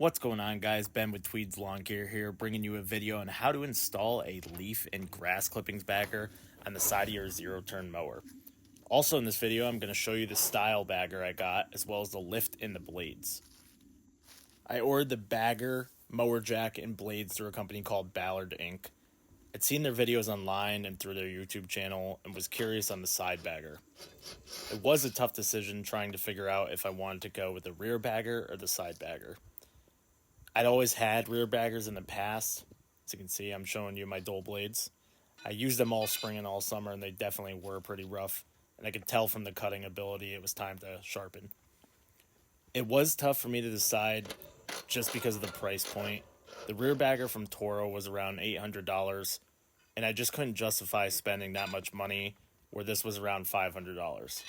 What's going on, guys? Ben with Tweed's Lawn Gear here, bringing you a video on how to install a leaf and grass clippings bagger on the side of your zero-turn mower. Also in this video, I'm going to show you the style bagger I got, as well as the lift and the blades. I ordered the bagger, mower jack, and blades through a company called Ballard Inc. I'd seen their videos online and through their YouTube channel and was curious on the side bagger. It was a tough decision trying to figure out if I wanted to go with the rear bagger or the side bagger. I'd always had rear baggers in the past. As you can see, I'm showing you my dull blades. I used them all spring and all summer, and they definitely were pretty rough. And I could tell from the cutting ability it was time to sharpen. It was tough for me to decide just because of the price point. The rear bagger from Toro was around $800, and I just couldn't justify spending that much money where this was around $500.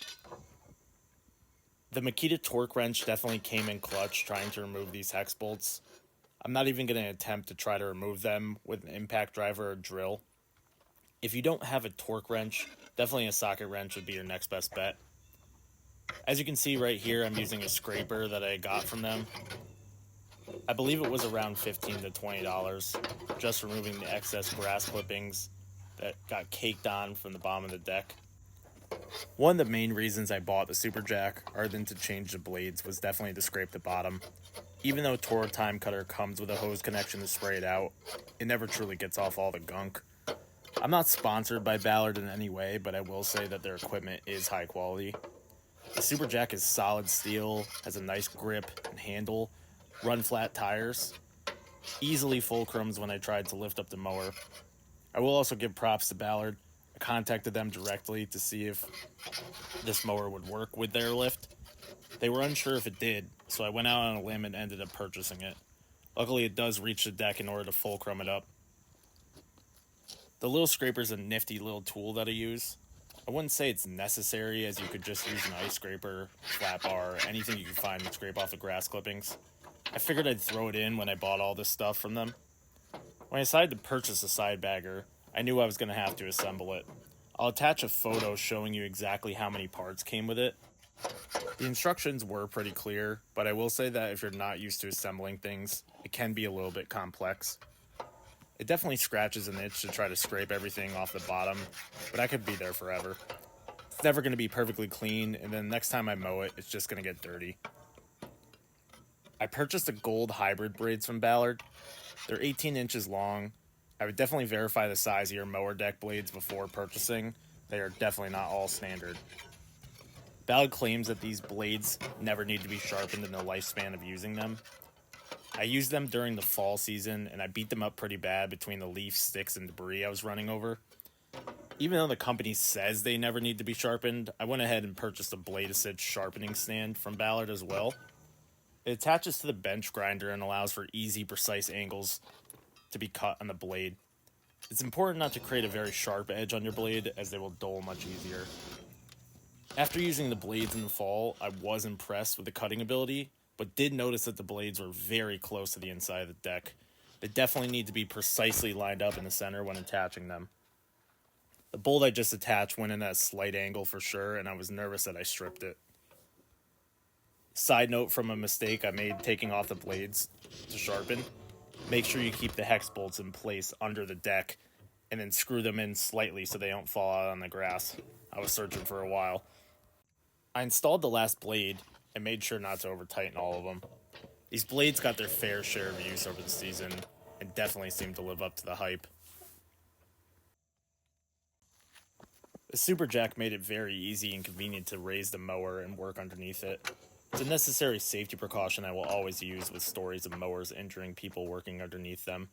The Makita torque wrench definitely came in clutch trying to remove these hex bolts. I'm not even going to attempt to try to remove them with an impact driver or drill. If you don't have a torque wrench, definitely a socket wrench would be your next best bet. As you can see right here, I'm using a scraper that I got from them. I believe it was around $15 to $20, just removing the excess grass clippings that got caked on from the bottom of the deck. One of the main reasons I bought the Super Jack, other than to change the blades, was definitely to scrape the bottom. Even though Toro TimeCutter comes with a hose connection to spray it out, it never truly gets off all the gunk. I'm not sponsored by Ballard in any way, but I will say that their equipment is high quality. The Super Jack is solid steel, has a nice grip and handle, run flat tires, easily fulcrums when I tried to lift up the mower. I will also give props to Ballard. I contacted them directly to see if this mower would work with their lift. They were unsure if it did, so I went out on a limb and ended up purchasing it. Luckily, it does reach the deck in order to fulcrum it up. The little scraper is a nifty little tool that I use. I wouldn't say it's necessary, as you could just use an ice scraper, flat bar, anything you can find to scrape off the grass clippings. I figured I'd throw it in when I bought all this stuff from them. When I decided to purchase a side bagger, I knew I was going to have to assemble it. I'll attach a photo showing you exactly how many parts came with it. The instructions were pretty clear, but I will say that if you're not used to assembling things, it can be a little bit complex. It definitely scratches an itch to try to scrape everything off the bottom, but I could be there forever. It's never going to be perfectly clean, and then next time I mow it, it's just going to get dirty. I purchased the Gold Hybrid braids from Ballard. They're 18 inches long. I would definitely verify the size of your mower deck blades before purchasing. They are definitely not all standard. Ballard claims that these blades never need to be sharpened in the lifespan of using them. I used them during the fall season, and I beat them up pretty bad between the leaf, sticks, and debris I was running over. Even though the company says they never need to be sharpened, I went ahead and purchased a blade assist sharpening stand from Ballard as well. It attaches to the bench grinder and allows for easy, precise angles to be cut on the blade. It's important not to create a very sharp edge on your blade, as they will dull much easier. After using the blades in the fall, I was impressed with the cutting ability, but did notice that the blades were very close to the inside of the deck. They definitely need to be precisely lined up in the center when attaching them. The bolt I just attached went in at a slight angle for sure, and I was nervous that I stripped it. Side note from a mistake I made taking off the blades to sharpen: make sure you keep the hex bolts in place under the deck and then screw them in slightly so they don't fall out on the grass. I was searching for a while. I installed the last blade and made sure not to over tighten all of them. These blades got their fair share of use over the season and definitely seem to live up to the hype. The Super Jack made it very easy and convenient to raise the mower and work underneath it. It's a necessary safety precaution I will always use with stories of mowers injuring people working underneath them.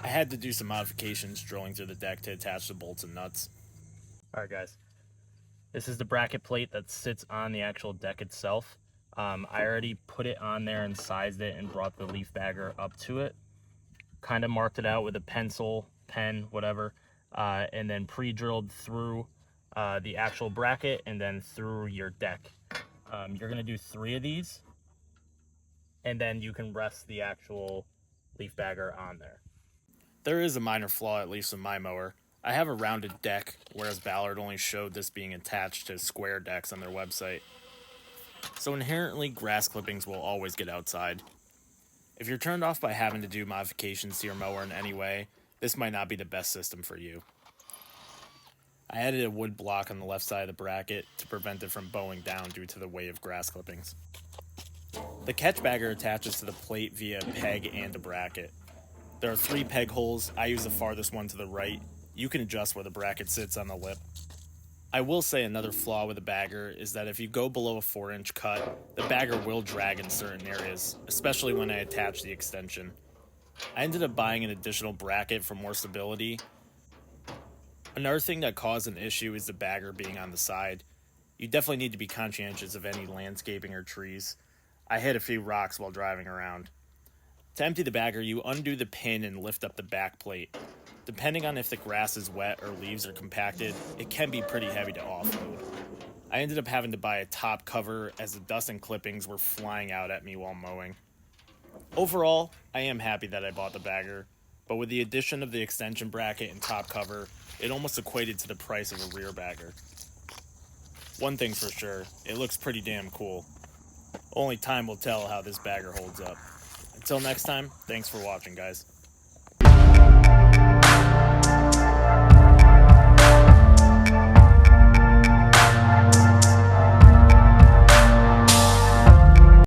I had to do some modifications drilling through the deck to attach the bolts and nuts. Alright guys, this is the bracket plate that sits on the actual deck itself. I already put it on there and sized it and brought the leaf bagger up to it. Kind of marked it out with a pencil, pen, whatever, and then pre-drilled through the actual bracket and then through your deck. You're going to do 3 of these, and then you can rest the actual leaf bagger on there. There is a minor flaw, at least with my mower. I have a rounded deck, whereas Ballard only showed this being attached to square decks on their website. so inherently grass clippings will always get outside. If you're turned off by having to do modifications to your mower in any way, this might not be the best system for you. I added a wood block on the left side of the bracket to prevent it from bowing down due to the weight of grass clippings. The catch bagger attaches to the plate via a peg and a bracket. There are 3 peg holes. I use the farthest one to the right. You can adjust where the bracket sits on the lip. I will say another flaw with the bagger is that if you go below a 4-inch cut, the bagger will drag in certain areas, especially when I attach the extension. I ended up buying an additional bracket for more stability. Another thing that caused an issue is the bagger being on the side. You definitely need to be conscientious of any landscaping or trees. I hit a few rocks while driving around. To empty the bagger, you undo the pin and lift up the back plate. Depending on if the grass is wet or leaves are compacted, it can be pretty heavy to offload. I ended up having to buy a top cover as the dust and clippings were flying out at me while mowing. Overall, I am happy that I bought the bagger, but with the addition of the extension bracket and top cover, it almost equated to the price of a rear bagger. One thing's for sure, it looks pretty damn cool. Only time will tell how this bagger holds up. Until next time, thanks for watching, guys.